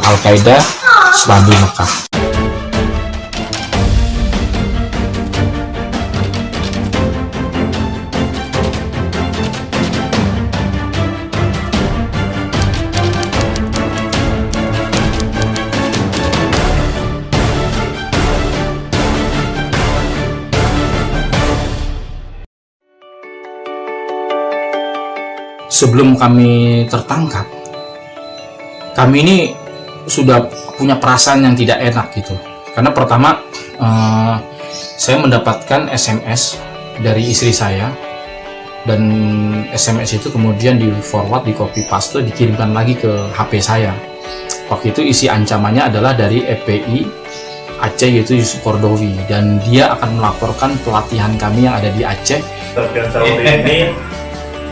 Al-Qaeda Serambi Mekah. Sebelum kami tertangkap, kami ini sudah punya perasaan yang tidak enak gitu. Karena pertama, saya mendapatkan SMS dari istri saya, dan SMS itu kemudian di forward, di copy paste, dikirimkan lagi ke HP saya. Waktu itu isi ancamannya adalah dari FPI Aceh, yaitu Yusuf Kordowi, dan dia akan melaporkan pelatihan kami yang ada di Aceh. Sofian Sauri ini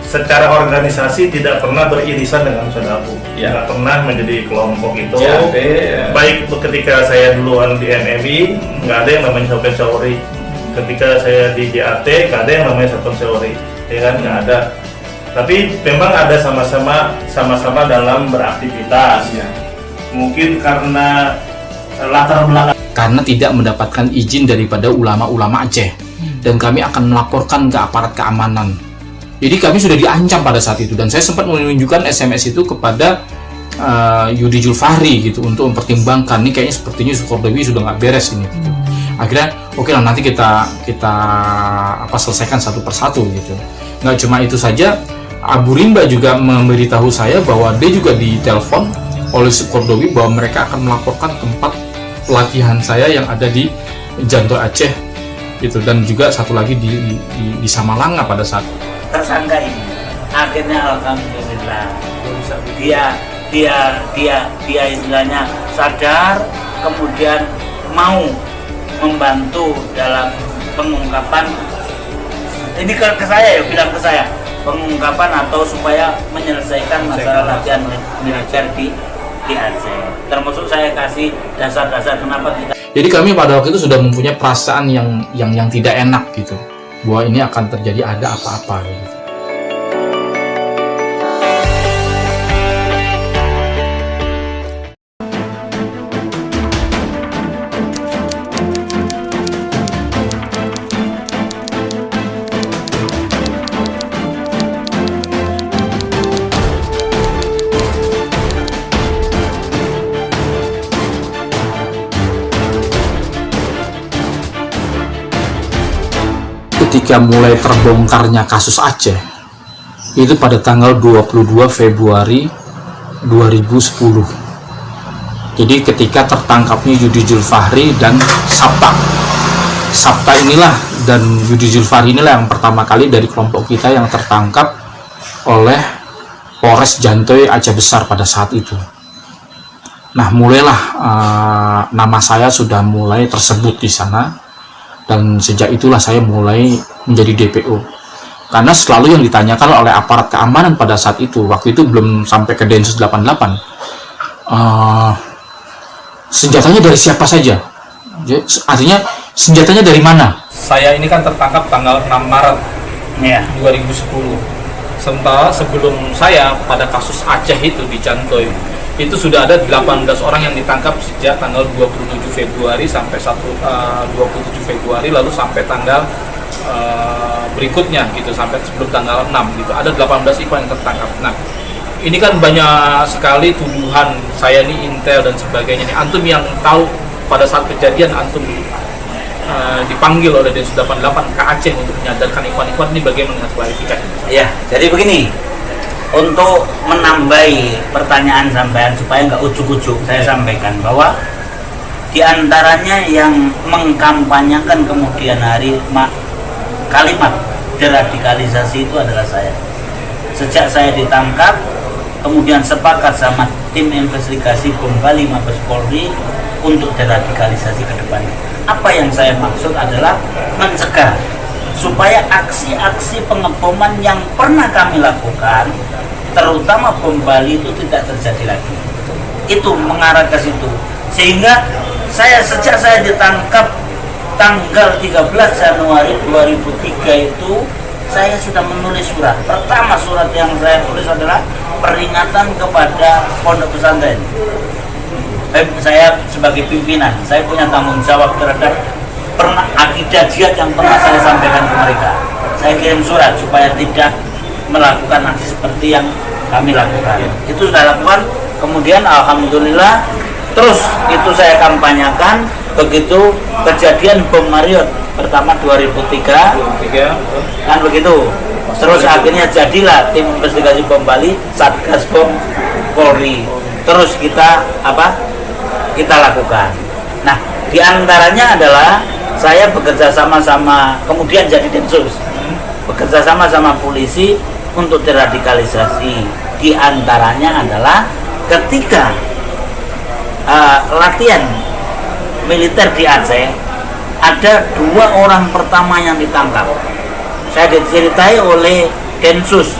secara organisasi tidak pernah beririsan dengan Sodapu, tidak pernah menjadi kelompok itu. Baik ketika saya duluan di MMI, nggak ada yang namanya Sofian Sauri. Ketika saya di JAT, nggak ada yang namanya Sofian Sauri, ya kan, nggak ada. Tapi memang ada sama-sama dalam beraktivitas. Mungkin karena latar belakang. Karena tidak mendapatkan izin daripada ulama-ulama Aceh, dan kami akan melaporkan ke aparat keamanan. Jadi kami sudah diancam pada saat itu, dan saya sempat menunjukkan SMS itu kepada Yudi Julfahri gitu untuk mempertimbangkan. Ini kayaknya sepertinya Sukordowi sudah nggak beres ini. Gitu. Akhirnya oke lah, nanti kita selesaikan satu persatu gitu. Nggak cuma itu saja, Abu Rimba juga memberitahu saya bahwa dia juga ditelepon oleh Sukordowi bahwa mereka akan melaporkan tempat pelatihan saya yang ada di Janto Aceh gitu, dan juga satu lagi di Samalanga pada saat tersangka ini. Akhirnya alhamdulillah dia istilahnya sadar, kemudian mau membantu dalam pengungkapan. Ini ke saya ya, bilang ke saya, pengungkapan atau supaya menyelesaikan masalah latihan militer di Aceh. Termasuk saya kasih dasar-dasar kenapa tidak. Jadi kami pada waktu itu sudah mempunyai perasaan yang tidak enak gitu, bahwa ini akan terjadi ada apa-apa gitu. Ketika mulai terbongkarnya kasus Aceh itu pada tanggal 22 Februari 2010. Jadi ketika tertangkapnya Yudi Julfahri dan Sabta inilah, dan Yudi Julfahri inilah yang pertama kali dari kelompok kita yang tertangkap oleh Polres Jantoy Aceh Besar pada saat itu. Nah, mulailah nama saya sudah mulai tersebut di sana. Dan sejak itulah saya mulai menjadi DPO. Karena selalu yang ditanyakan oleh aparat keamanan pada saat itu, waktu itu belum sampai ke Densus 88, senjatanya dari siapa saja? Artinya senjatanya dari mana? Saya ini kan tertangkap tanggal 6 Maret 2010. Sementara sebelum saya pada kasus Aceh itu di Jantoy, itu sudah ada 18 orang yang ditangkap sejak tanggal 27 Februari sampai 27 Februari, lalu sampai tanggal berikutnya gitu, sampai sebelum tanggal 6 gitu, ada 18 ikhwan yang tertangkap. Nah, ini kan banyak sekali tuduhan saya ini intel dan sebagainya. Nih, antum yang tahu pada saat kejadian antum dipanggil oleh Densus 88 ke Aceh untuk menyadarkan ikhwan-ikhwan, ini bagaimana klarifikasi? Ya, jadi begini. Untuk menambahi pertanyaan sampean supaya nggak ujuk-ujuk, saya sampaikan bahwa diantaranya yang mengkampanyekan kemudian hari kalimat deradikalisasi itu adalah saya. Sejak saya ditangkap, kemudian sepakat sama tim investigasi Bom Bali Mabes Polri untuk deradikalisasi ke depannya. Apa yang saya maksud adalah mencegah supaya aksi-aksi pengeboman yang pernah kami lakukan, terutama bom Bali, itu tidak terjadi lagi. Itu mengarah ke situ. Sehingga sejak saya ditangkap tanggal 13 Januari 2003 itu, saya sudah menulis surat. Pertama surat yang saya tulis adalah peringatan kepada pondok pesantren. saya sebagai pimpinan, saya punya tanggung jawab terhadap akidah jihad yang pernah saya sampaikan ke mereka. Saya kirim surat supaya tidak melakukan aksi seperti yang kami lakukan. Itu sudah lakukan. Kemudian alhamdulillah terus itu saya kampanyakan. Begitu kejadian bom Marriott pertama 2003 kan begitu. Terus akhirnya jadilah tim investigasi bom Bali, Satgas Bom Polri. Terus kita lakukan. Nah, diantaranya adalah saya bekerja sama kemudian jadi Densus, bekerja sama polisi untuk deradikalisasi. Diantaranya adalah ketika latihan militer di Aceh, ada 2 orang pertama yang ditangkap. Saya diceritai oleh Densus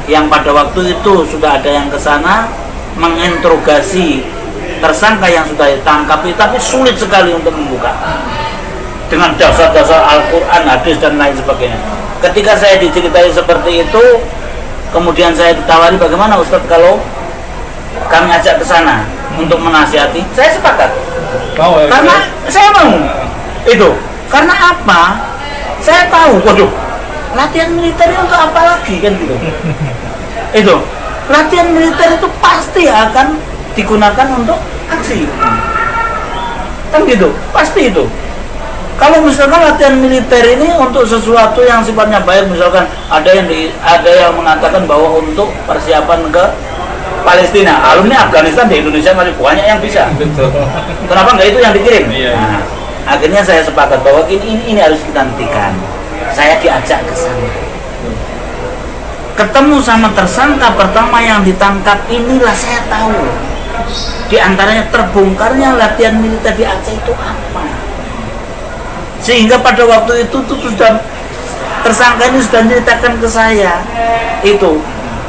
yang pada waktu itu sudah ada yang ke sana menginterogasi tersangka yang sudah ditangkap, tapi sulit sekali untuk membuka dengan dasar-dasar Al-Quran, hadis dan lain sebagainya. Ketika saya diceritai seperti itu, kemudian saya ditawari, bagaimana Ustadz kalau kami ajak ke sana untuk menasihati? Saya sepakat. Karena saya mau itu. Karena apa? Saya tahu, waduh, latihan militer itu untuk apa lagi kan gitu. Itu latihan militer itu pasti akan digunakan untuk aksi, kan gitu, pasti itu. Kalau misalkan latihan militer ini untuk sesuatu yang sifatnya baik, misalkan ada yang mengatakan bahwa untuk persiapan ke Palestina, alumni Afghanistan di Indonesia masih banyak yang bisa. Kenapa nggak itu yang dikirim? Nah, akhirnya saya sepakat bahwa ini harus kita hentikan. Saya diajak ke sana, ketemu sama tersangka pertama yang ditangkap. Inilah saya tahu di antaranya terbongkarnya latihan militer di Aceh itu apa, sehingga pada waktu itu sudah tersangka ini sudah ceritakan ke saya itu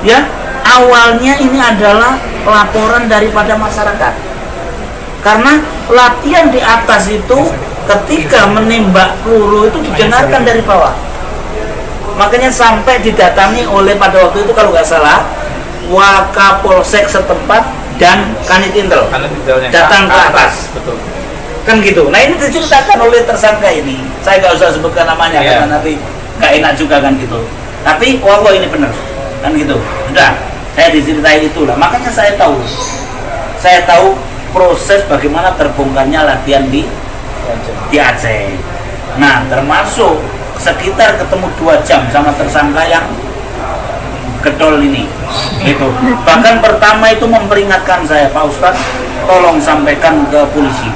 ya, awalnya ini adalah laporan daripada masyarakat karena latihan di atas itu ketika menembak peluru itu didengarkan dari bawah. Makanya sampai didatangi oleh pada waktu itu kalau nggak salah Wakapolsek setempat dan Kanit Intel datang ke atas. Betul. Kan gitu. Nah ini diceritakan oleh tersangka ini. Saya nggak usah sebutkan namanya karena nanti nggak enak juga kan gitu. Tapi wah ini benar kan gitu. Sudah, saya diceritain itulah. Makanya saya tahu proses bagaimana terbongkarnya latihan di Aceh. Nah termasuk sekitar ketemu 2 jam sama tersangka yang gedol ini itu. Bahkan pertama itu memperingatkan saya, Pak Ustadz tolong sampaikan ke polisi,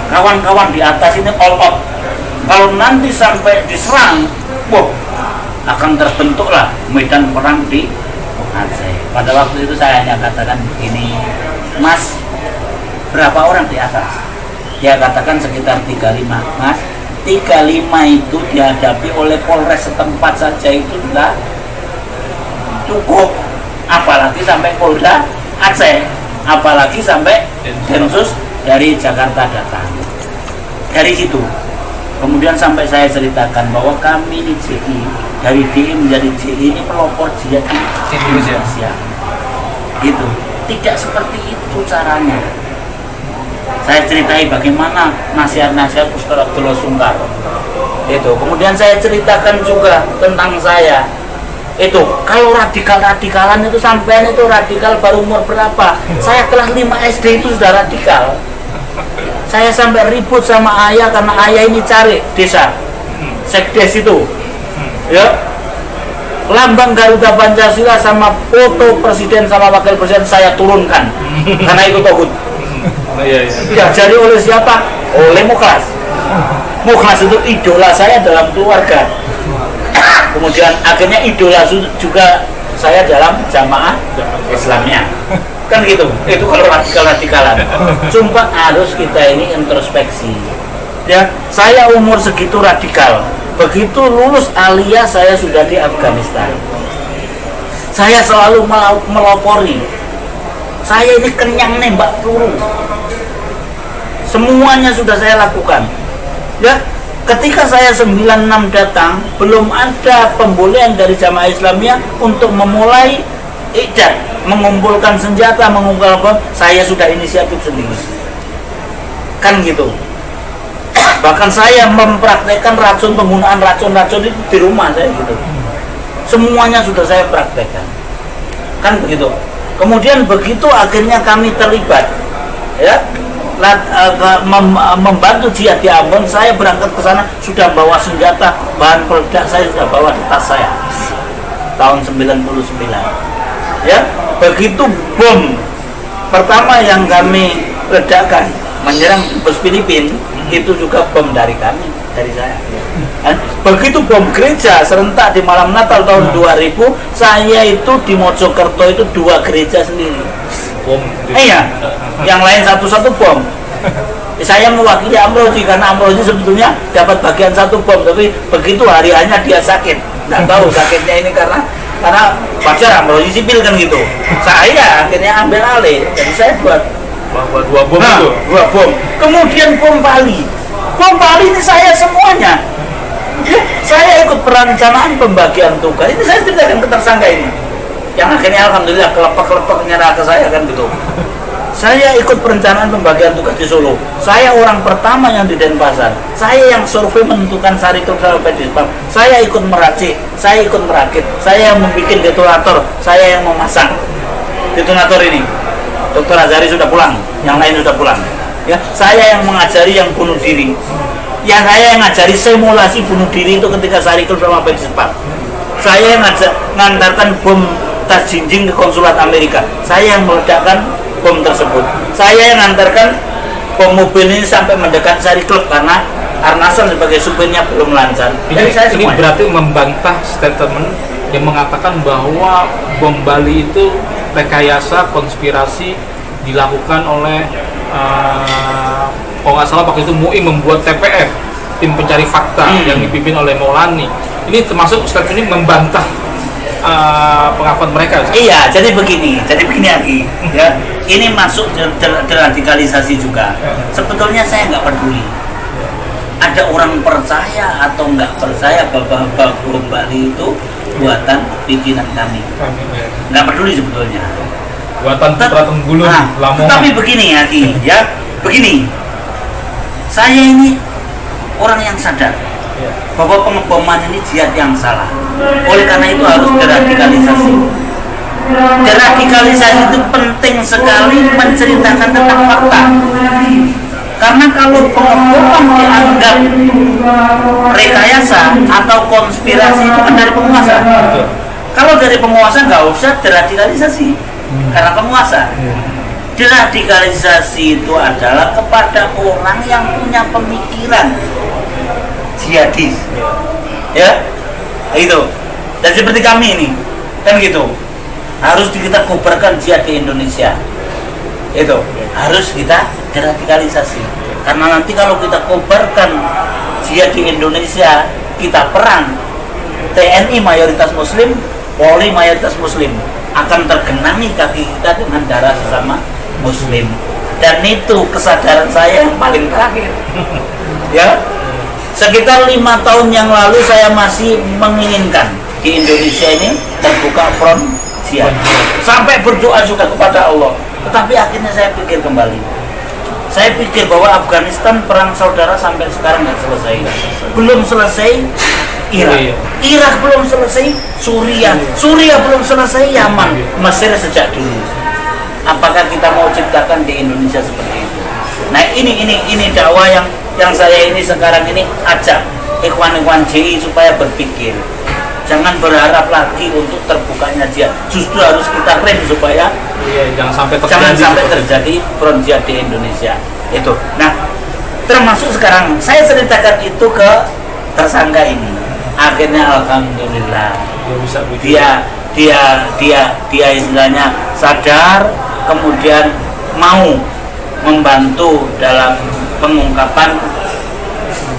kawan-kawan di atas ini all out, kalau nanti sampai diserang, wah akan terbentuklah medan perang di Aceh. Pada waktu itu saya hanya katakan begini, Mas, berapa orang di atas? Dia katakan sekitar 35. Mas, 35 itu dihadapi oleh Polres setempat saja itu sudah cukup, apalagi sampai Polda Aceh, apalagi sampai Densus dari Jakarta datang. Dari situ kemudian sampai saya ceritakan bahwa kami di JI, dari DI menjadi JI ini pelopor jihad di Indonesia. Itu tidak seperti itu caranya. Saya ceritai bagaimana nasihat-nasihat Ustaz Abdullah Sungkar itu. Kemudian saya ceritakan juga tentang saya itu, kalau radikalan itu sampean itu radikal baru umur berapa? Saya kelas 5 SD itu sudah radikal. Saya sampai ribut sama ayah karena ayah ini cari desa Sekdes itu ya, lambang Garuda Pancasila sama foto presiden sama wakil presiden saya turunkan karena itu tohut. Diajari oleh siapa? Oleh Mukhlas. Mukhlas itu idola saya dalam keluarga. Kemudian akhirnya idola juga saya dalam jamaah Islamnya. Kan gitu. Itu kalau radikal-radikalan. Sumpah harus kita ini introspeksi. Ya, saya umur segitu radikal. Begitu lulus aliyah saya sudah di Afghanistan. Saya selalu melopori. Saya ini kenyang nembak peluru. Semuanya sudah saya lakukan. Ya, ketika saya 96 datang, belum ada pembolehan dari Jamaah Islamiyah untuk memulai iqdad mengumpulkan senjata, mengumpulkan bom, saya sudah inisiatif sendiri. Kan gitu. Bahkan saya mempraktekkan penggunaan racun-racun itu di rumah saya gitu. Semuanya sudah saya praktekkan. Kan begitu. Kemudian begitu akhirnya kami terlibat, ya, membantu jihad di Ambon. Saya berangkat ke sana sudah bawa senjata, bahan peledak saya sudah bawa di tas saya. Tahun 99. Ya, begitu bom pertama yang kami ledakkan menyerang bus Filipina, itu juga bom dari kami, dari saya. Begitu bom gereja serentak di malam Natal tahun 2000, saya itu di Mojokerto itu 2 gereja sendiri. Bom. Iya, yang lain satu-satu bom. Saya mewakili Amrozi karena Amrozi sebetulnya dapat bagian 1 bom, tapi begitu hari hanya dia sakit. Nggak tahu sakitnya ini karena wajar Amrozi sipil kan gitu. Saya akhirnya ambil alih, jadi saya buat 2 bom itu. 2 bom. Kemudian bom Bali. Bom Bali ini saya semuanya. Ya, saya ikut perencanaan pembagian tugas. Ini saya ceritakan ke tersangka ini. Yang akhirnya alhamdulillah kelepek-kelepek nyerah ke saya kan gitu. Saya ikut perencanaan pembagian tugas di Solo. Saya orang pertama yang di Denpasar. Saya yang survei menentukan Syarikel sampai di Jepang. Saya ikut meracik, saya ikut merakit, saya yang membuat detonator, saya yang memasang detonator ini. Dr. Azari sudah pulang, yang lain sudah pulang. Ya, saya yang mengajari yang bunuh diri. Yang saya yang ngajari simulasi bunuh diri itu ketika Syarikel sampai di Jepang. Saya yang ngantarkan bom tas jinjing ke konsulat Amerika. Saya yang meledakkan bom tersebut. Saya yang mengantarkan bom mobil ini sampai mendekat Syarikel karena Arnason sebagai supirnya belum lancar. Ini berarti membantah statement yang mengatakan bahwa bom Bali itu rekayasa konspirasi dilakukan oleh kalau nggak salah waktu itu MUI membuat TPF, tim pencari fakta yang dipimpin oleh Maulani. Ini termasuk statement ini membantah pengakuan mereka. Iya, jadi begini lagi, ya. Ini masuk deradikalisasi juga. Sebetulnya saya nggak peduli. Ada orang percaya atau nggak percaya bahwa bom Bali itu buatan bikinan kami. Nggak peduli sebetulnya. Buatan Putra Tenggulun, Lamongan. Tapi begini ya, begini. Saya ini orang yang sadar bahwa pengeboman ini jihad yang salah. Oleh karena itu harus deradikalisasi. Deradikalisasi itu penting sekali menceritakan tentang fakta. Karena kalau pengeboman dianggap rekayasa atau konspirasi itu kan dari penguasa. Kalau dari penguasa nggak usah deradikalisasi, karena penguasa. Deradikalisasi itu adalah kepada orang yang punya pemikiran jihadis, ya, itu. Dan seperti kami ini, kan gitu, harus kita kubarkan jihad di Indonesia, itu harus kita deradikalisasi. Karena nanti kalau kita kubarkan jihad di Indonesia, kita perang, TNI mayoritas Muslim, Polri mayoritas Muslim, akan tergenangi kaki kita dengan darah sesama Muslim. Dan itu kesadaran saya yang paling terakhir. Ya, sekitar 5 tahun yang lalu saya masih menginginkan di Indonesia ini terbuka front jihad. Sampai berdoa juga kepada Allah. Tetapi akhirnya saya pikir kembali. Saya pikir bahwa Afghanistan perang saudara sampai sekarang nggak selesai. Belum selesai Irak belum selesai, Suriah belum selesai, Yaman, Mesir sejak dulu. Apakah kita mau ciptakan di Indonesia seperti itu? Nah, ini dakwah yang saya ini sekarang ini ajak ikhwan-ikhwan JI supaya berpikir. Jangan berharap lagi untuk terbukanya jihad. Justru harus kita rem supaya jangan sampai terjadi front jihad di Indonesia. Itu. Nah, termasuk sekarang saya ceritakan itu ke tersangka ini. Akhirnya alhamdulillah dia istilahnya sadar, kemudian mau membantu dalam pengungkapan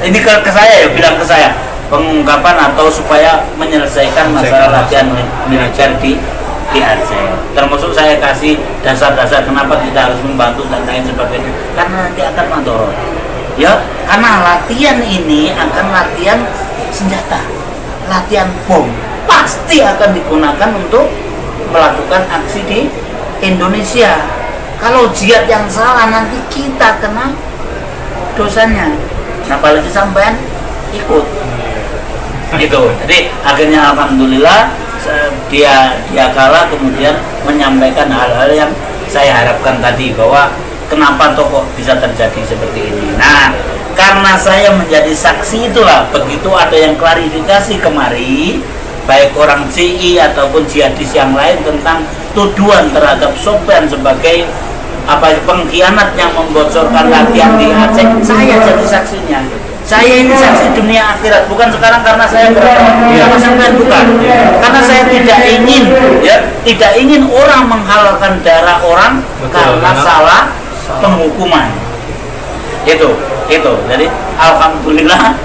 ini ke saya ya, bilang ke saya pengungkapan atau supaya menyelesaikan masalah latihan militer di Aceh. Termasuk saya kasih dasar-dasar kenapa kita harus membantu dan lain sebagainya, karena nanti akan mandorot ya, karena latihan ini akan latihan senjata, latihan bom pasti akan digunakan untuk melakukan aksi di Indonesia. Kalau jihad yang salah nanti kita kena dosanya. Nah, apalagi sampean ikut. Gitu. Jadi akhirnya alhamdulillah dia kalah, kemudian menyampaikan hal-hal yang saya harapkan tadi, bahwa kenapa kok bisa terjadi seperti ini. Nah, karena saya menjadi saksi itulah, begitu ada yang klarifikasi kemari, baik orang CI ataupun jihadis yang lain tentang tuduhan terhadap Sofyan sebagai pengkhianat yang membocorkan latihan di Aceh, saya jadi saksinya. Saya ini saksi dunia akhirat, bukan sekarang karena saya beragama, karena sampai bukan. Karena saya tidak ingin orang menghalalkan darah orang karena salah penghukuman. Itu. Jadi alhamdulillah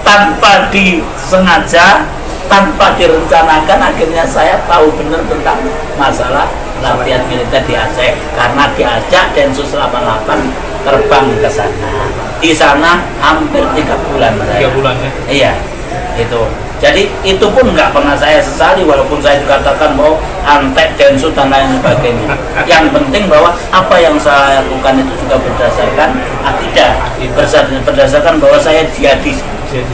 tanpa disengaja, tanpa direncanakan, akhirnya saya tahu benar tentang masalah latihan militer di Aceh, karena diajak Densus 88 terbang ke sana. Di sana hampir 3 bulan saya. 3 bulan ya? Iya, itu. Jadi itu pun nggak pernah saya sesali, walaupun saya dikatakan bahwa antek Densus dan lain sebagainya. Yang penting bahwa apa yang saya lakukan itu juga berdasarkan akidah, berdasarkan bahwa saya jihadis.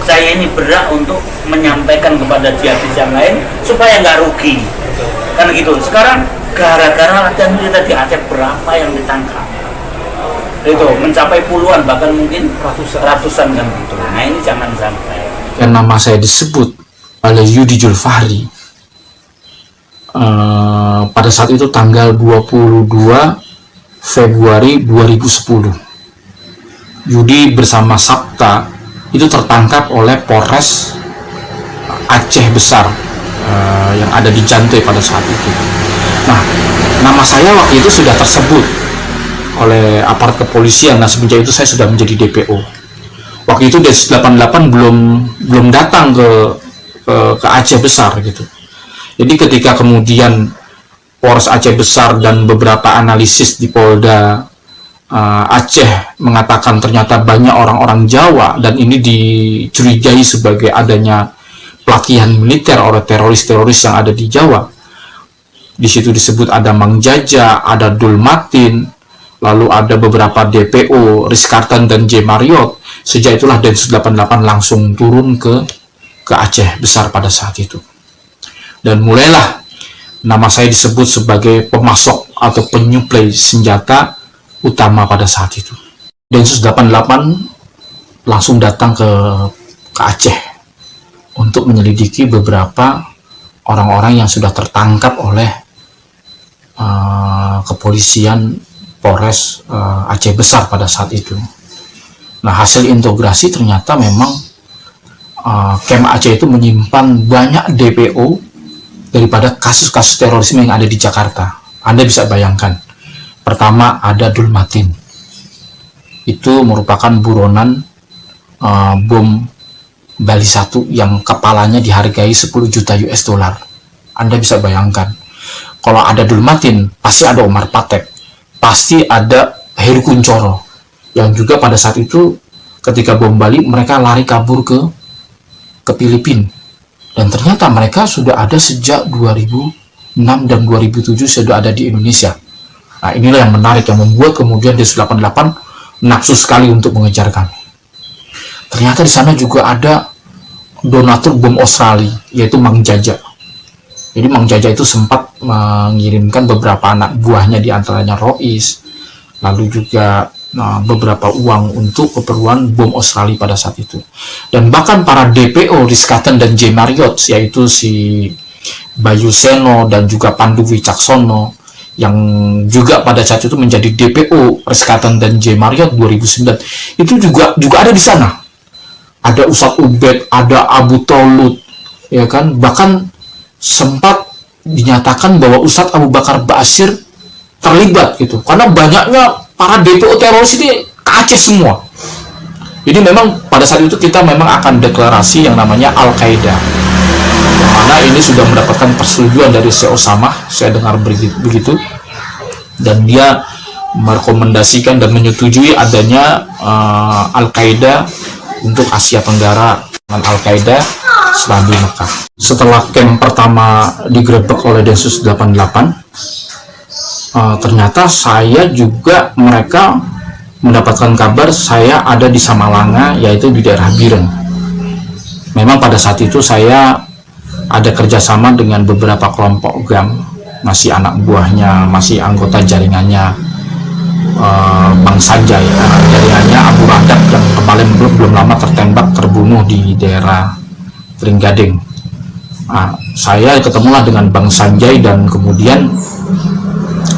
Saya ini berhak untuk menyampaikan kepada jihadis yang lain supaya nggak rugi. Kan gitu. Sekarang gara-gara latihan militer di Aceh berapa yang ditangkap? Itu mencapai puluhan, bahkan mungkin ratusan kan gitu. Nah, ini jangan sampai. Dan nama saya disebut oleh Yudi Julfahri pada saat itu tanggal 22 Februari 2010. Yudi bersama Sabta itu tertangkap oleh Polres Aceh Besar yang ada di Jantai pada saat itu. Nah, nama saya waktu itu sudah tersebut oleh aparat kepolisian. Nah, semenjak itu saya sudah menjadi DPO. Waktu itu Densus 88 belum datang ke Aceh Besar gitu. Jadi ketika kemudian Polres Aceh Besar dan beberapa analisis di Polda Aceh mengatakan ternyata banyak orang-orang Jawa dan ini dicurigai sebagai adanya pelatihan militer oleh teroris-teroris yang ada di Jawa. Di situ disebut ada Mang Jaja, ada Dul Matin, lalu ada beberapa DPO, Rizkartan dan J. Mariot. Sejak itulah Densus 88 langsung turun ke Aceh Besar pada saat itu. Dan mulailah nama saya disebut sebagai pemasok atau penyuplai senjata utama pada saat itu. Densus 88 langsung datang ke Aceh untuk menyelidiki beberapa orang-orang yang sudah tertangkap oleh kepolisian Polres Aceh Besar pada saat itu. Nah, hasil integrasi ternyata memang Kem Aceh itu menyimpan banyak DPO daripada kasus-kasus terorisme yang ada di Jakarta. Anda bisa bayangkan. Pertama ada Dul Matin. Itu merupakan buronan bom Bali 1 yang kepalanya dihargai 10 juta US dollar. Anda bisa bayangkan. Kalau ada Dul Matin, pasti ada Omar Patek. Pasti ada Heru Kuncoro. Yang juga pada saat itu ketika bom Bali mereka lari kabur ke Filipina. Dan ternyata mereka sudah ada sejak 2006 dan 2007 sudah ada di Indonesia. Nah, inilah yang menarik yang membuat kemudian Densus 88 nafsu sekali untuk mengejar kami. Ternyata di sana juga ada donatur bom Australia, yaitu Mang Jaja. Jadi Mang Jaja itu sempat mengirimkan beberapa anak buahnya, diantaranya Rois, lalu juga beberapa uang untuk keperluan bom Australia pada saat itu. Dan bahkan para DPO Rizkatan dan J. Mariot, yaitu si Bayu Seno dan juga Pandu Wicaksono, yang juga pada saat itu menjadi DPO Rizkatan dan J. Mariot 2009, itu juga ada di sana. Ada Ustadz Ubed, ada Abu Tolut, ya kan? Bahkan sempat dinyatakan bahwa Ustadz Abu Bakar Ba'asyir terlibat gitu, karena banyaknya para DPO teroris ini ke Aceh semua. Jadi memang pada saat itu kita memang akan deklarasi yang namanya Al-Qaeda, yang mana ini sudah mendapatkan persetujuan dari Syekh Osama, saya dengar begitu, dan dia merekomendasikan dan menyetujui adanya Al-Qaeda untuk Asia Tenggara. Dengan Al-Qaeda Serambi Mekah. Setelah camp pertama digerebek oleh Densus 88, ternyata saya juga, mereka mendapatkan kabar saya ada di Samalanga, yaitu di daerah Biren. Memang pada saat itu saya ada kerjasama dengan beberapa kelompok gang, masih anak buahnya, masih anggota jaringannya Bang Sanjay, jaringannya Abu Radak yang kemarin belum lama terbunuh di daerah Pringgading. Saya ketemulah dengan Bang Sanjay dan kemudian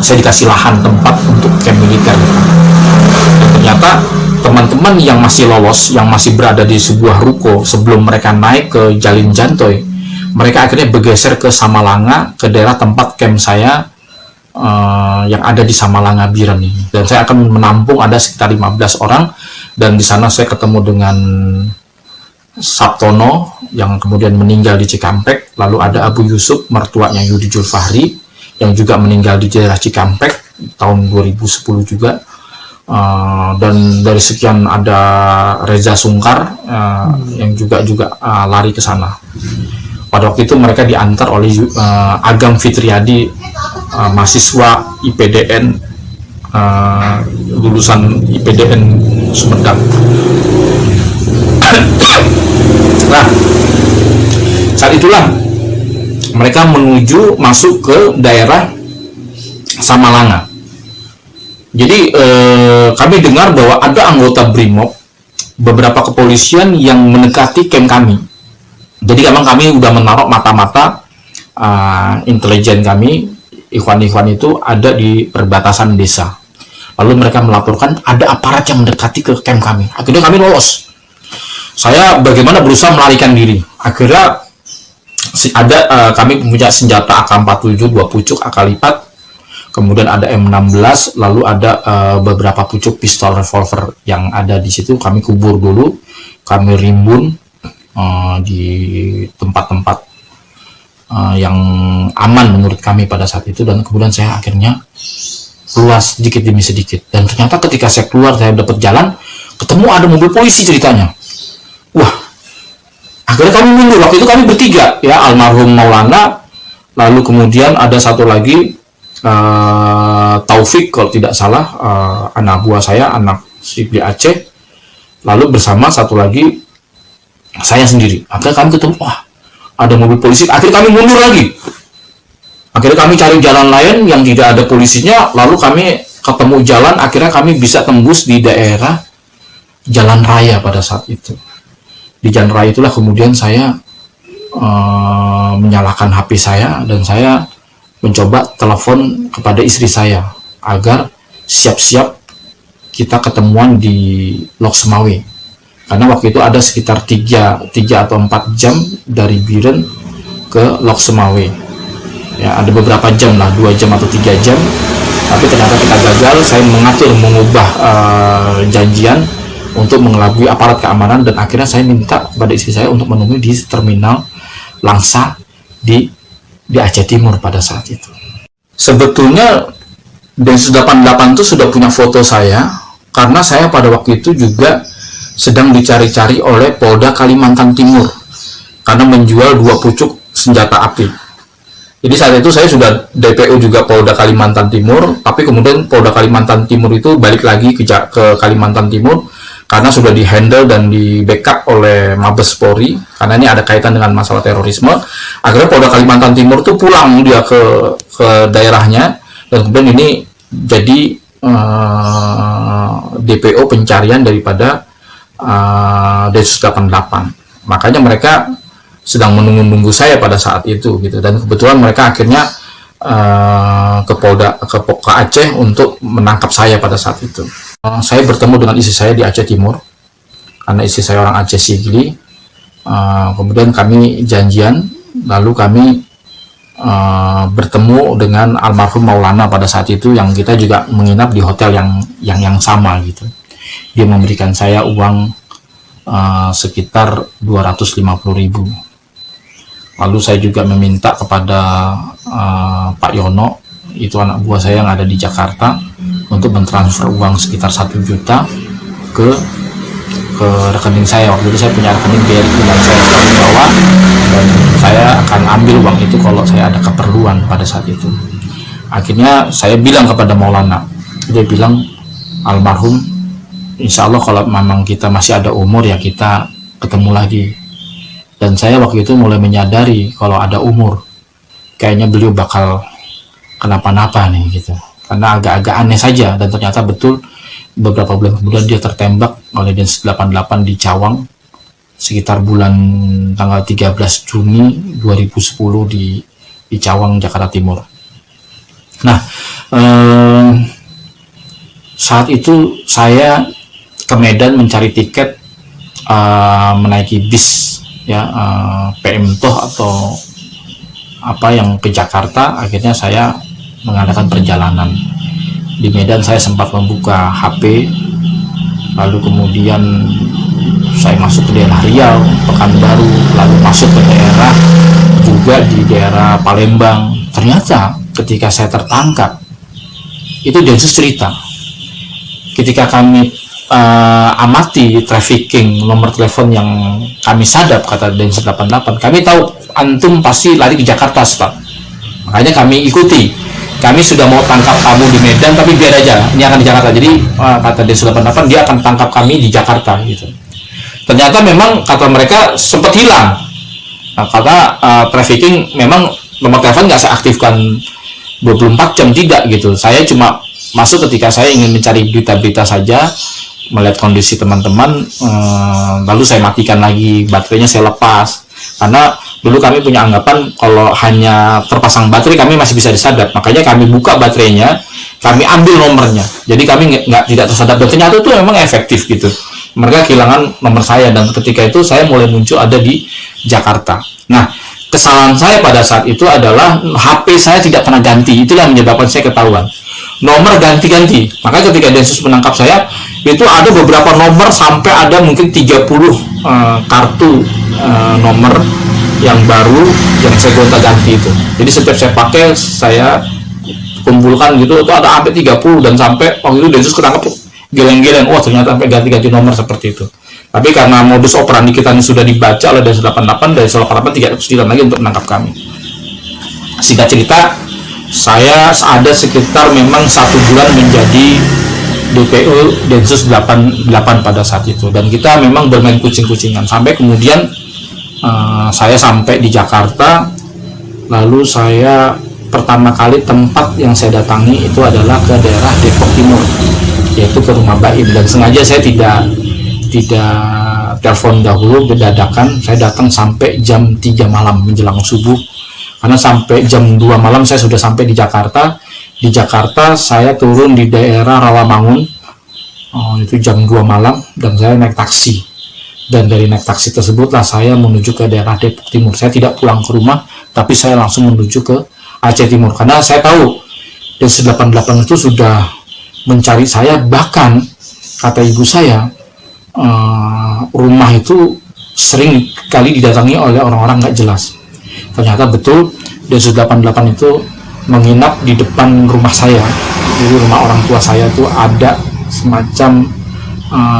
saya dikasih lahan tempat untuk camp militer. Dan ternyata teman-teman yang masih lolos, yang masih berada di sebuah ruko sebelum mereka naik ke Jalin Jantoy, mereka akhirnya bergeser ke Samalanga, ke daerah tempat camp saya yang ada di Samalanga Biren ini. Dan saya akan menampung ada sekitar 15 orang, dan di sana saya ketemu dengan Sabtono yang kemudian meninggal di Cikampek, lalu ada Abu Yusuf, mertuanya Yudi Julfahri, yang juga meninggal di daerah Cikampek tahun 2010 juga. Dan dari sekian ada Reza Sungkar yang juga lari ke sana. Pada waktu itu mereka diantar oleh Agam Fitriadi, mahasiswa IPDN, lulusan IPDN Sumedang. Nah, saat itulah mereka menuju masuk ke daerah Samalanga. Jadi kami dengar bahwa ada anggota BRIMOB, beberapa kepolisian yang mendekati camp kami. Jadi memang kami udah menaruh mata-mata intelijen kami, ikhwan-ikhwan itu ada di perbatasan desa. Lalu mereka melaporkan ada aparat yang mendekati ke camp kami. Akhirnya kami lolos. Saya bagaimana berusaha melarikan diri. Akhirnya ada kami punya senjata AK-47, 2 pucuk AK lipat. Kemudian ada M16, lalu ada beberapa pucuk pistol revolver yang ada di situ. Kami kubur dulu, kami rimbun di tempat-tempat yang aman menurut kami pada saat itu. Dan kemudian saya akhirnya keluar sedikit demi sedikit. Dan ternyata ketika saya keluar, saya dapat jalan, ketemu ada mobil polisi ceritanya. Wah, akhirnya kami mundur. Waktu itu kami bertiga, ya, almarhum Maulana, lalu kemudian ada satu lagi, Taufik kalau tidak salah, anak buah saya, anak Sibli Aceh, lalu bersama satu lagi saya sendiri. Akhirnya kami ketemu, wah, ada mobil polisi. Akhirnya kami mundur lagi. Akhirnya kami cari jalan lain yang tidak ada polisinya, lalu kami ketemu jalan. Akhirnya kami bisa tembus di daerah Jalan Raya pada saat itu. Di Jalan Raya itulah kemudian saya menyalakan HP saya dan saya mencoba telepon kepada istri saya agar siap-siap kita ketemuan di Lok Semawe, karena waktu itu ada sekitar 3 atau 4 jam dari Biren ke Lok Semawe, ya, ada beberapa jam lah, 2 jam atau 3 jam, tapi ternyata kita gagal. Saya mengubah janjian untuk mengelabui aparat keamanan, dan akhirnya saya minta kepada istri saya untuk menemui di terminal Langsa di Aceh Timur pada saat itu. Sebetulnya Densus 88 itu sudah punya foto saya, karena saya pada waktu itu juga sedang dicari-cari oleh Polda Kalimantan Timur karena menjual 2 pucuk senjata api. Jadi saat itu saya sudah DPO juga Polda Kalimantan Timur, tapi kemudian Polda Kalimantan Timur itu balik lagi ke Kalimantan Timur karena sudah dihandle dan di backup oleh Mabes Polri, karena ini ada kaitan dengan masalah terorisme. Akhirnya Polda Kalimantan Timur tuh pulang dia ke daerahnya, dan kemudian ini jadi DPO pencarian daripada Densus 88. Makanya mereka sedang menunggu-nunggu saya pada saat itu gitu, dan kebetulan mereka akhirnya ke Aceh untuk menangkap saya pada saat itu. Saya bertemu dengan istri saya di Aceh Timur karena istri saya orang Aceh Sigli. Kemudian kami janjian, lalu kami bertemu dengan almarhum Maulana pada saat itu, yang kita juga menginap di hotel yang sama gitu. Dia memberikan saya uang sekitar 250.000. Lalu saya juga meminta kepada Pak Yono, itu anak buah saya yang ada di Jakarta, untuk mentransfer uang sekitar 1 juta ke ke rekening saya. Waktu itu saya punya rekening BRI dan saya selalu bawa, dan saya akan ambil uang itu kalau saya ada keperluan pada saat itu. Akhirnya saya bilang kepada Maulana, dia bilang, almarhum, insya Allah kalau memang kita masih ada umur ya kita ketemu lagi. Dan saya waktu itu mulai menyadari kalau ada umur kayaknya beliau bakal kenapa-napa nih gitu, karena agak-agak aneh saja. Dan ternyata betul, beberapa bulan kemudian dia tertembak oleh Densus 88 di Cawang sekitar bulan tanggal 13 Juni 2010 di Cawang, Jakarta Timur. Nah, saat itu saya ke Medan mencari tiket menaiki bis ya, PM Toh atau apa yang ke Jakarta. Akhirnya saya mengadakan perjalanan di Medan. Saya sempat membuka HP, lalu kemudian saya masuk ke daerah Riau, Pekanbaru, lalu masuk ke daerah juga di daerah Palembang. Ternyata ketika saya tertangkap itu Densus cerita, ketika kami amati trafficking nomor telepon yang kami sadap, kata Densus 88, kami tahu antum pasti lari ke Jakarta, Ustaz. Makanya kami ikuti. Kami sudah mau tangkap kamu di Medan, tapi biar aja, ini akan di Jakarta. Jadi kata Densus 88, dia akan tangkap kami di Jakarta gitu. Ternyata memang kata mereka sempat hilang. Nah, kata trafficking memang nomor telepon nggak saya aktifkan 24 jam, tidak gitu. Saya cuma masuk ketika saya ingin mencari berita-berita saja, melihat kondisi teman-teman, lalu saya matikan lagi, baterainya saya lepas. Karena dulu kami punya anggapan kalau hanya terpasang baterai kami masih bisa disadap, makanya kami buka baterainya, kami ambil nomornya, jadi kami tidak tersadap. Dan ternyata itu memang efektif gitu. Mereka kehilangan nomor saya, dan ketika itu saya mulai muncul ada di Jakarta. Nah, kesalahan saya pada saat itu adalah HP saya tidak pernah ganti. Itulah yang menyebabkan saya ketahuan. Nomor ganti-ganti. Maka ketika Densus menangkap saya, itu ada beberapa nomor sampai ada mungkin 30 kartu nomor yang baru yang saya gonta-ganti itu. Jadi setiap saya pakai, saya kumpulkan gitu, itu ada sampai 30, dan sampai waktu itu Densus ketangkap geleng-geleng, wah ternyata sampai ganti-ganti nomor seperti itu. Tapi karena modus operandi kita ini sudah dibaca oleh Densus 88, dari 88 tidak kesulitan lagi untuk menangkap kami. Singkat cerita, saya ada sekitar memang 1 bulan menjadi DPO Densus 88 pada saat itu, dan kita memang bermain kucing-kucingan sampai kemudian saya sampai di Jakarta. Lalu saya pertama kali tempat yang saya datangi itu adalah ke daerah Depok Timur, yaitu ke rumah Baim. Dan sengaja saya tidak telepon dahulu, dadakan. Saya datang sampai jam 3 malam menjelang subuh, karena sampai jam 2 malam saya sudah sampai di Jakarta. Di Jakarta saya turun di daerah Rawamangun, itu jam 2 malam, dan saya naik taksi. Dan dari naik taksi tersebutlah saya menuju ke daerah Depok Timur. Saya tidak pulang ke rumah, tapi saya langsung menuju ke Aceh Timur, karena saya tahu Densus 88 itu sudah mencari saya. Bahkan kata ibu saya, rumah itu sering kali didatangi oleh orang-orang nggak jelas. Ternyata betul Densus 88 itu menginap di depan rumah saya. Jadi rumah orang tua saya itu ada semacam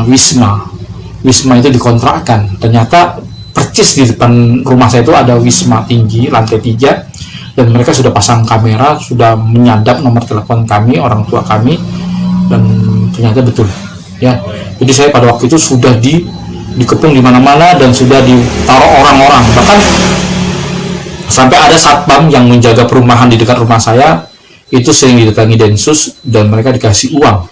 wisma itu dikontrakkan. Ternyata percis di depan rumah saya itu ada wisma tinggi lantai 3, dan mereka sudah pasang kamera, sudah menyadap nomor telepon kami, orang tua kami, dan ternyata betul ya. Jadi saya pada waktu itu sudah dikepung di mana-mana dan sudah ditaruh orang-orang. Bahkan sampai ada satpam yang menjaga perumahan di dekat rumah saya itu sering didatangi Densus, dan mereka dikasih uang.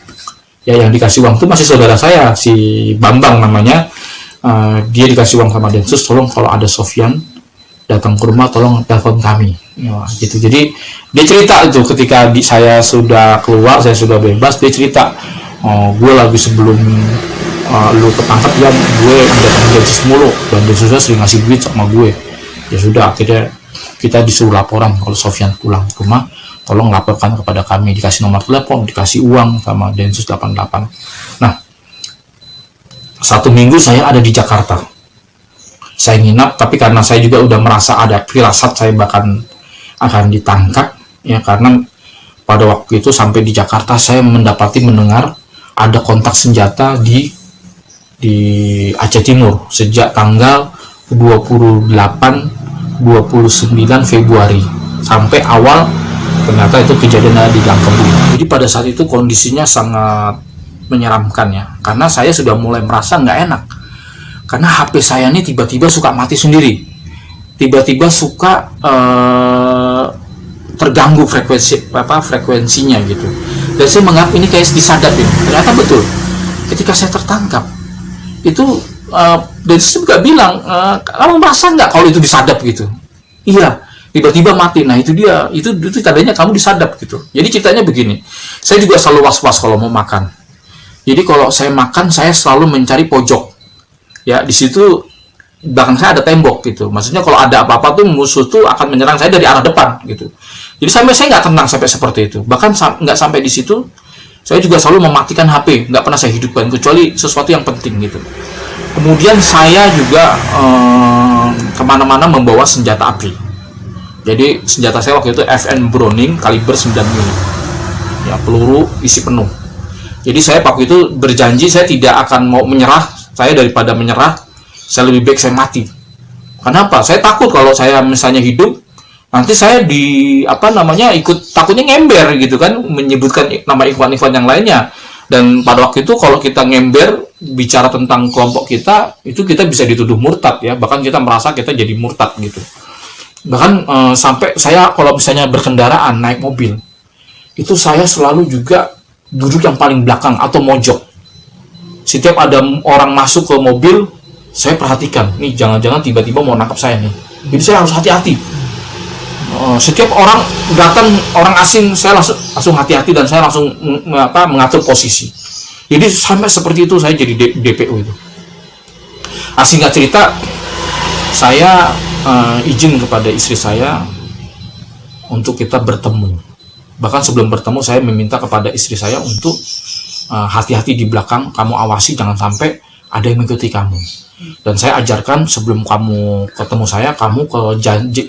Ya, yang dikasih uang itu masih saudara saya, si Bambang namanya. Dia dikasih uang sama Densus, tolong kalau ada Sofyan datang ke rumah tolong telepon kami ya, gitu. Jadi dia cerita itu ketika saya sudah keluar, saya sudah bebas, dia cerita, gue lagi sebelum lu ketangkap ya, gue datang Densus mulu, dan Densusnya sering ngasih duit sama gue. Ya sudah, akhirnya kita disuruh laporan kalau Sofyan pulang ke rumah, tolong laporkan kepada kami. Dikasih nomor telepon, dikasih uang sama Densus 88. Nah, 1 minggu saya ada di Jakarta. Saya nginap, tapi karena saya juga udah merasa ada firasat saya bahkan akan ditangkap ya, karena pada waktu itu sampai di Jakarta saya mendengar ada kontak senjata di di Aceh Timur sejak tanggal 28 29 Februari sampai awal ternyata itu kejadian di Langkebu. Jadi pada saat itu kondisinya sangat menyeramkan ya, karena saya sudah mulai merasa nggak enak karena HP saya ini tiba-tiba suka mati sendiri, tiba-tiba suka terganggu frekuensinya gitu. Dan saya menganggap ini kayak disadap ya. Ternyata betul. Ketika saya tertangkap, itu dan saya juga bilang, kamu merasa nggak kalau itu disadap gitu? Iya, tiba-tiba mati. Nah itu dia, itu tandanya kamu disadap gitu. Jadi ceritanya begini, saya juga selalu was-was kalau mau makan. Jadi kalau saya makan, saya selalu mencari pojok. Ya di situ belakang saya ada tembok gitu. Maksudnya kalau ada apa-apa tuh musuh tuh akan menyerang saya dari arah depan gitu. Jadi sampai saya nggak tenang sampai seperti itu. Bahkan nggak sampai di situ, saya juga selalu mematikan HP. Nggak pernah saya hidupkan kecuali sesuatu yang penting gitu. Kemudian saya juga kemana-mana membawa senjata api. Jadi senjata saya waktu itu FN Browning kaliber 9 mm. Ya peluru isi penuh. Jadi saya waktu itu berjanji saya tidak akan mau menyerah. Saya daripada menyerah, saya lebih baik saya mati. Kenapa? Saya takut kalau saya misalnya hidup, nanti saya ikut takutnya ngember gitu kan, menyebutkan nama ikhwan-ikhwan yang lainnya. Dan pada waktu itu kalau kita ngember bicara tentang kelompok kita, itu kita bisa dituduh murtad ya, bahkan kita merasa kita jadi murtad gitu. Bahkan sampai saya kalau misalnya berkendaraan naik mobil, itu saya selalu juga duduk yang paling belakang atau mojok. Setiap ada orang masuk ke mobil, saya perhatikan, nih jangan-jangan tiba-tiba mau nangkap saya nih. Jadi saya harus hati-hati. Setiap orang datang, orang asing, saya langsung hati-hati dan saya langsung mengatur posisi. Jadi sampai seperti itu saya jadi DPO itu. Singkat cerita, saya izin kepada istri saya untuk kita bertemu. Bahkan sebelum bertemu, saya meminta kepada istri saya untuk hati-hati di belakang, kamu awasi jangan sampai ada yang mengikuti kamu. Dan saya ajarkan sebelum kamu ketemu saya, kamu ke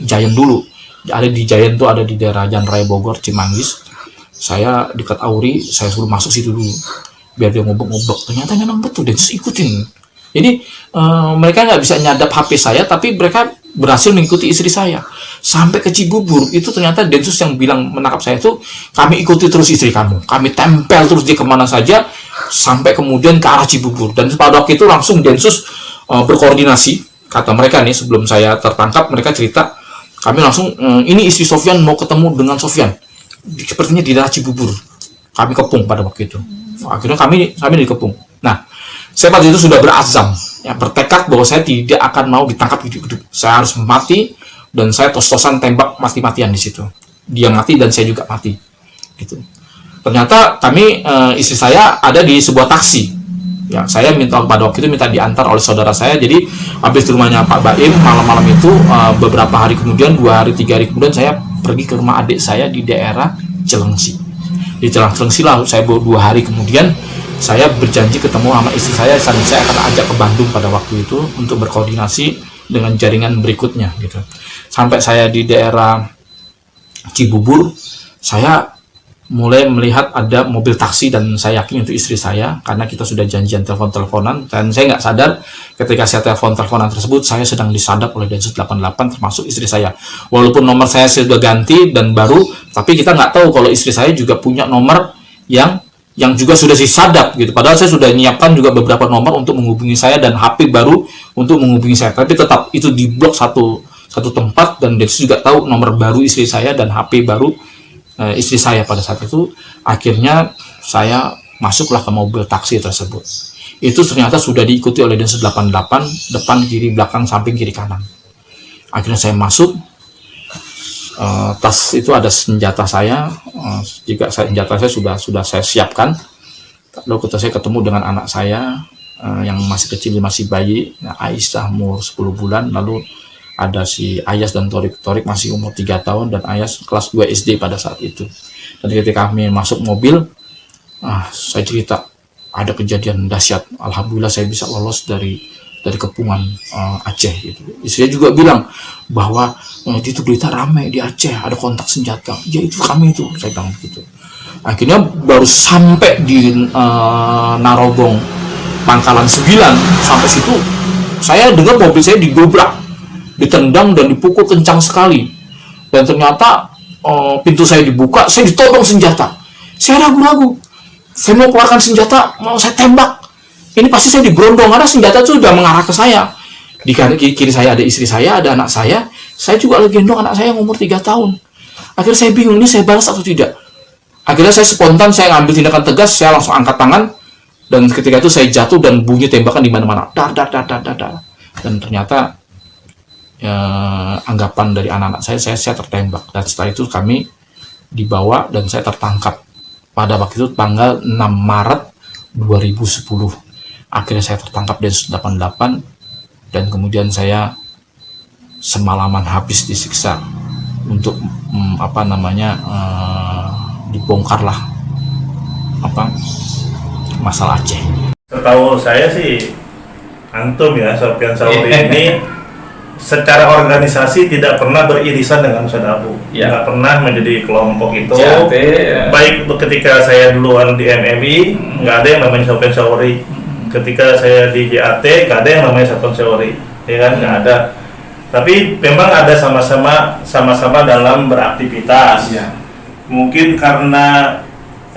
Giant dulu. Ada di Giant tuh ada di daerah Jalan Raya Bogor, Cimanggis. Saya dekat Auri, saya suruh masuk situ dulu. Biar dia ngobok-ngobok. Ternyata memang betul, dan ikutin. Jadi mereka nggak bisa nyadap HP saya, tapi mereka berhasil mengikuti istri saya. Sampai ke Cibubur, itu ternyata Densus yang bilang menangkap saya itu, kami ikuti terus istri kamu. Kami tempel terus dia kemana saja, sampai kemudian ke arah Cibubur. Dan pada waktu itu langsung Densus berkoordinasi, kata mereka nih sebelum saya tertangkap, mereka cerita, kami langsung, ini istri Sofyan mau ketemu dengan Sofyan. Sepertinya di daerah Cibubur. Kami kepung pada waktu itu. Akhirnya kami dikepung. Nah, saya pada itu sudah berazam, ya, bertekad bahwa saya tidak akan mau ditangkap hidup-hidup. Saya harus mati, dan saya tos-tosan tembak mati-matian di situ. Dia mati dan saya juga mati. Gitu. Ternyata kami, istri saya ada di sebuah taksi. Ya, saya pada waktu itu minta diantar oleh saudara saya. Jadi habis di rumahnya Pak Baim malam-malam itu, beberapa hari kemudian, 2 hari 3 hari kemudian, saya pergi ke rumah adik saya di daerah Cilengsi. Di Cilengsi lah, saya 2 hari kemudian, saya berjanji ketemu sama istri saya, dan saya akan ajak ke Bandung pada waktu itu untuk berkoordinasi dengan jaringan berikutnya gitu. Sampai saya di daerah Cibubur, saya mulai melihat ada mobil taksi, dan saya yakin itu istri saya karena kita sudah janjian telepon-teleponan, dan saya nggak sadar ketika saya telepon-teleponan tersebut saya sedang disadap oleh Densus 88 termasuk istri saya. Walaupun nomor saya sudah ganti dan baru, tapi kita nggak tahu kalau istri saya juga punya nomor yang juga sudah disadap gitu. Padahal saya sudah menyiapkan juga beberapa nomor untuk menghubungi saya dan HP baru untuk menghubungi saya, tapi tetap itu diblok satu tempat, dan Densus juga tahu nomor baru istri saya dan HP baru istri saya pada saat itu. Akhirnya saya masuklah ke mobil taksi tersebut. Itu ternyata sudah diikuti oleh Densus 88, depan, kiri, belakang, samping, kiri, kanan. Akhirnya saya masuk, tas itu ada senjata saya, senjata saya sudah saya siapkan. Lalu ketika saya ketemu dengan anak saya yang masih kecil, masih bayi, Aisyah umur 10 bulan, lalu ada si Ayas dan Torik masih umur 3 tahun, dan Ayas kelas 2 SD pada saat itu. Dan ketika kami masuk mobil, saya cerita ada kejadian dahsyat. Alhamdulillah saya bisa lolos dari kepungan Aceh gitu. Istri juga bilang bahwa itu berita ramai di Aceh ada kontak senjata. Ya itu kami itu, saya bilang begitu. Akhirnya baru sampai di Narogong Pangkalan 9 sampai situ saya dengar mobil saya didobrak, ditendang dan dipukul kencang sekali. Dan ternyata pintu saya dibuka, saya ditodong senjata. Saya ragu-ragu, saya mau keluarkan senjata, mau saya tembak. Ini pasti saya diberondong karena senjata itu sudah mengarah ke saya. Di kiri saya ada istri saya, ada anak saya juga lagi gendong anak saya yang umur 3 tahun. Akhirnya saya bingung, ini saya balas atau tidak. Akhirnya saya spontan, saya ngambil tindakan tegas, saya langsung angkat tangan, dan ketika itu saya jatuh dan bunyi tembakan di mana-mana, dar. Dan ternyata anggapan dari anak-anak saya tertembak. Dan setelah itu kami dibawa dan saya tertangkap pada waktu itu tanggal 6 Maret 2010. Akhirnya saya tertangkap Densus 88 dan kemudian saya semalaman habis disiksa untuk dibongkarlah masalah Aceh. Setahu saya sih antum ya, Sofyan Sauri ini secara organisasi tidak pernah beririsan dengan Ustadz Abu, nggak pernah menjadi kelompok itu. Baik ketika saya duluan di MMI, nggak ada yang namanya Sofyan Sauri. Ketika saya di JAT, nggak ada yang namanya Sofyan Sauri, ya kan, nggak ada. Tapi memang ada sama-sama dalam beraktivitas. Mungkin karena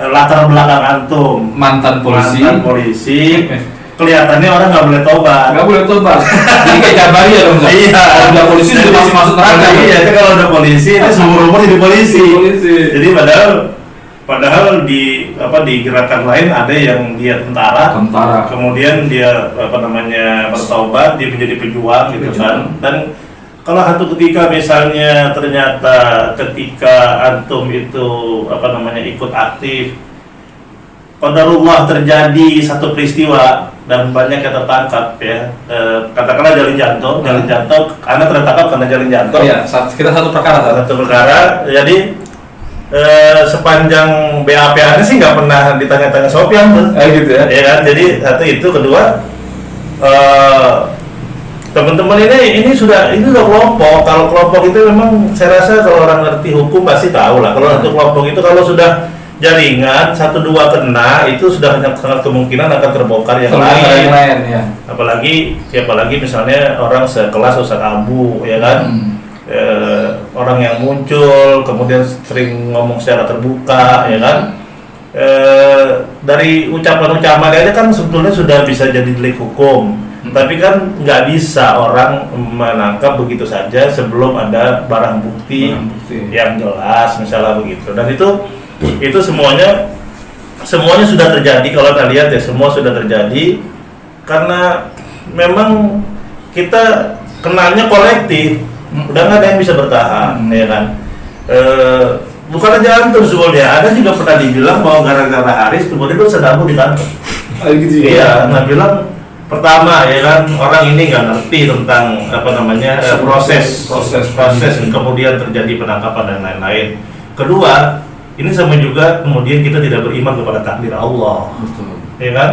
latar belakang antum mantan polisi. Kelihatannya orang nggak boleh tobat. Jadi kayak Jabari ya dong. Iya. Kalau udah polisi sudah masih masuk neraka. Iya, itu kalau udah polisi itu seumur umur jadi polisi. Jadi padahal di gerakan lain ada yang dia tentara. Kemudian dia bertobat, dia menjadi pejuang gitu kan. Dan kalau satu ketika misalnya ternyata ketika antum itu ikut aktif, qadarullah terjadi satu peristiwa dan banyak yang tertangkap ya, katakanlah Jalin Janto, karena tertangkap karena Jalin Janto. Iya, kita satu perkara. Jadi sepanjang BAP-nya sih nggak pernah ditanya-tanya Sofyan tuh. Gitu ya. Ya kan? Jadi satu itu, kedua teman-teman ini sudah kelompok. Kalau kelompok itu memang saya rasa kalau orang ngerti hukum pasti tahu lah. Kalau untuk kelompok itu kalau sudah jaringan 1-2 kena itu sudah sangat kemungkinan akan terbongkar yang lain ya. Apalagi misalnya orang sekelas Ustadz Abu ya kan. Orang yang muncul kemudian sering ngomong secara terbuka ya kan. Dari ucapan-ucapan aja kan sebetulnya sudah bisa jadi delik hukum. Tapi kan nggak bisa orang menangkap begitu saja sebelum ada barang bukti yang jelas misalnya begitu. Dan itu semuanya sudah terjadi. Kalau kita lihat ya, semua sudah terjadi karena memang kita kenalnya kolektif, udah nggak ada yang bisa bertahan ya kan. Bukan aja antum sebetulnya, ada juga pernah dibilang bahwa gara-gara Haris kemudian itu Ustadz Abu ditangkap. Iya, nah bilang pertama ya kan, orang ini nggak ngerti tentang proses kemudian terjadi penangkapan dan lain-lain. Kedua, ini sama juga kemudian kita tidak beriman kepada takdir Allah. Betul. Ya kan?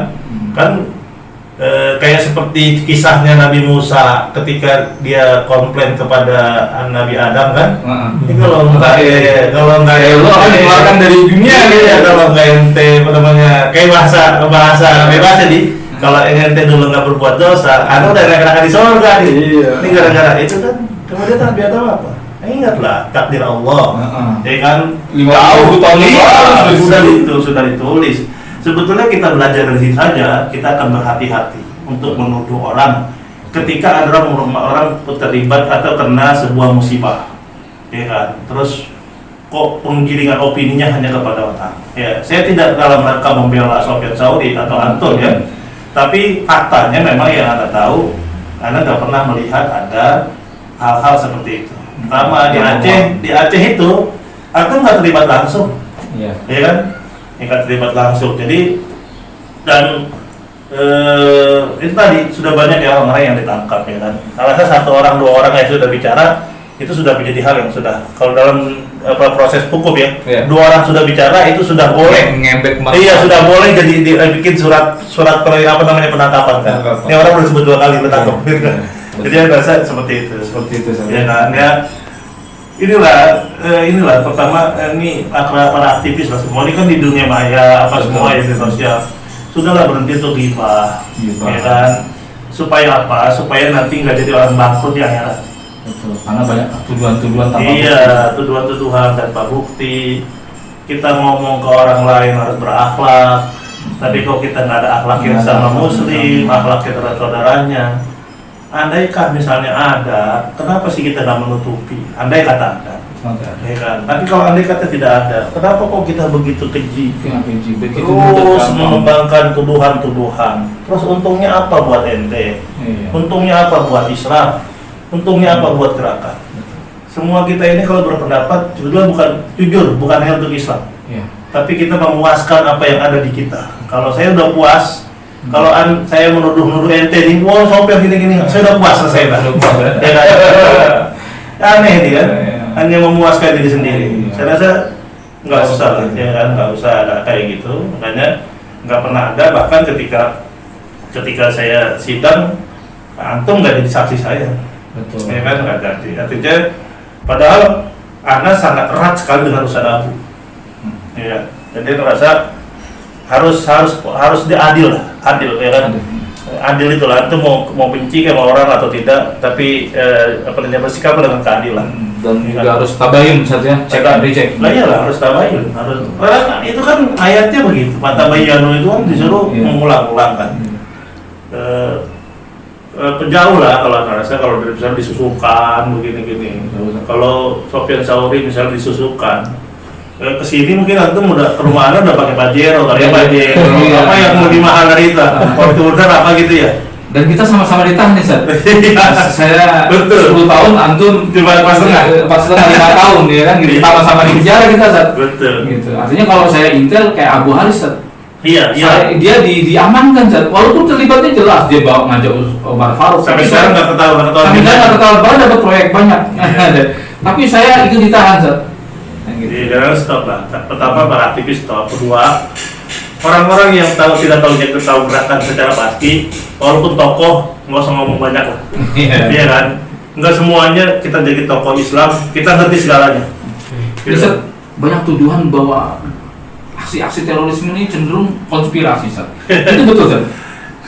Kayak seperti kisahnya Nabi Musa ketika dia komplain kepada Nabi Adam kan? Ini kalau nggak dikeluarkan dari dunia ya, kalau nggak ente kayak bahasa bebas jadi. Kalau ente dulu nggak berbuat dosa, udah gara-gara di surga nih. Ini gara-gara itu kan. Kemudian Nabi Adam apa? Ingatlah takdir Allah, ya kan? 50 tahun sudah ditulis. Sebetulnya kita belajar dari sini saja, kita akan berhati-hati untuk menuduh orang ketika ada orang terlibat atau kena sebuah musibah, ya kan? Terus kok penggiringan opininya hanya kepada orang. Ya, saya tidak dalam rangka membela Sofyan Sauri atau Anton ya. Tapi faktanya memang yang Anda tahu, Anda nggak pernah melihat ada hal-hal seperti itu. Pertama di Aceh itu, Anda nggak terlibat langsung, ya kan? Nggak terlibat langsung. Jadi dan itu tadi sudah banyak ya orang-orang yang ditangkap ya kan. Salah satu orang 2 orang yang sudah bicara itu sudah menjadi hal yang sudah kalau dalam proses hukum ya, 2 orang sudah bicara itu sudah boleh ngembek. Iya, sudah boleh jadi bikin surat penangkapan kan. Ini orang udah sebut 2 kali penangkap gitu kan. Jadi saya rasa seperti itu ya kan ya. Inilah pertama ini para aktivis lah semua ini kan di dunia maya semua ya di sosial. sudahlah berhenti untuk ghibah, ya kan? Supaya apa? Supaya nanti nggak jadi orang bangkrut di akhirat. Betul. Karena banyak tuduhan-tuduhan tanpa Iya, tuduhan-tuduhan tanpa bukti. Kita ngomong ke orang lain harus berakhlak, tapi kalau kita nggak ada akhlak yang sama muslim, akhlak kita terhadap saudaranya. Andaikan misalnya ada, kenapa sih kita nggak menutupi? Andai kata ada, ya kan? Tapi kalau andai kata tidak ada, kenapa kok kita begitu keji? Terus mengembangkan tuduhan-tuduhan. Terus untungnya apa buat ente? Untungnya apa buat Islam? Untungnya apa buat gerakan? Semua kita ini kalau berpendapat jujur bukan hanya untuk Islam, tapi kita memuaskan apa yang ada di kita. Kalau saya udah puas, kalau saya menuduh-nuduh ente nih, wah sopir gini-gini, saya udah puas selesai lah. Ya kan? Aneh ini kan? Hanya memuaskan diri sendiri. Saya rasa nggak usah lah, ya kan? Nggak usah ada kayak gitu. Makanya nggak pernah ada. Bahkan ketika saya sidang, antum nggak jadi saksi saya. Betul. Ya kan nggak jadi. Artinya, padahal Anda sangat erat sekali dengan Ustaz Abu. Ya, jadi merasa harus diadil lah, adil ya kan? Adil itulah, itu mau benci sama orang atau tidak, tapi bersikap dengan keadilan. Dan juga harus tabayun saja, cek and reject. Lah iyalah, harus tabayun, karena itu kan ayatnya begitu. Pak tabayanu itu kan disuruh mengulang-ulang kan. Jauh lah kalau saya kalau misalnya disusukan begini-gini. Kalau Sofyan Sauri misalnya disusukan, kesini mungkin antum udah ke rumah Anda udah pakai Pajero, apa yang lebih mahal dari itu, Fortuner apa gitu ya. Dan kita sama-sama ditahan nih, Sat. Saya 10 tahun, antum cuma 4,5 tahun ya kan, gitu. Sama-sama di penjara kita, Sat. Betul. Gitu. Artinya kalau saya intel kayak Abu Haris, Sat. Iya. Dia diamankan, Sat. Walaupun terlibatnya jelas, dia bawa ngajak Umar Faruk. Sampai sekarang nggak ketahuan. Baru dapat proyek banyak. Tapi saya itu ditahan, Sat. Jadi jangan stop lah. Pertama para aktivis stop. Kedua, orang-orang yang tidak tahu gerakan secara pasti, walaupun tokoh nggak usah ngomong banyak lah. Iya kan? Nggak semuanya kita jadi tokoh Islam, kita ngerti segalanya. Bisa banyak tuduhan bahwa aksi-aksi terorisme ini cenderung konspirasi, Sat. Itu betul, Sat?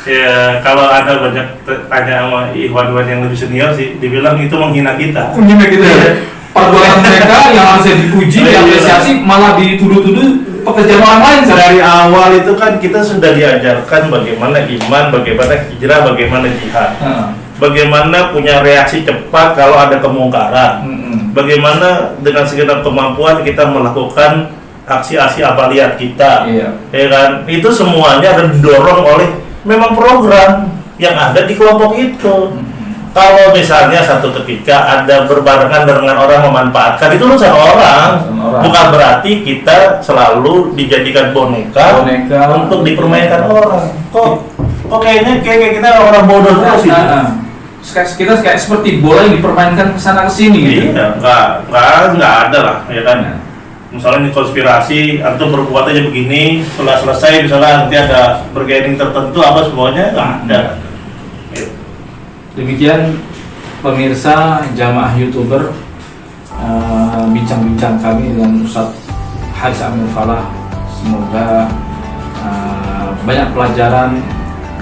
Ya, kalau ada banyak tanya sama ikhwan-ikhwan yang lebih senior sih, dibilang itu menghina kita. Menghina kita ya? Perbuatan mereka yang harusnya dipuji, diapresiasi, malah dituduh-tuduh pekerjaan orang lain. Dari awal itu kan kita sudah diajarkan bagaimana iman, bagaimana hijrah, bagaimana jihad. Bagaimana punya reaksi cepat kalau ada kemungkaran. Bagaimana dengan segenap kemampuan kita melakukan aksi-aksi amaliyat kita. Ya kan? Itu semuanya didorong oleh memang program yang ada di kelompok itu. Kalau misalnya satu ketika ada berbarengan dengan orang memanfaatkan, itu urusan orang. Bukan berarti kita selalu dijadikan boneka untuk dipermainkan orang. Kok kayaknya kita orang bodoh terus itu. Kita kayak seperti bola yang dipermainkan kesana kesini gitu. Iya, nggak ada lah, ya kan. Misalnya ini konspirasi, antum berbuat aja begini, setelah selesai misalnya nanti ada bergaining tertentu apa semuanya nggak ada. Demikian pemirsa jamaah YouTuber, bincang-bincang kami dengan Ustadz Haris Amir Falah. Semoga banyak pelajaran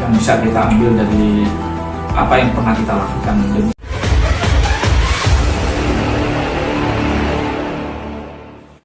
yang bisa kita ambil dari apa yang pernah kita lakukan.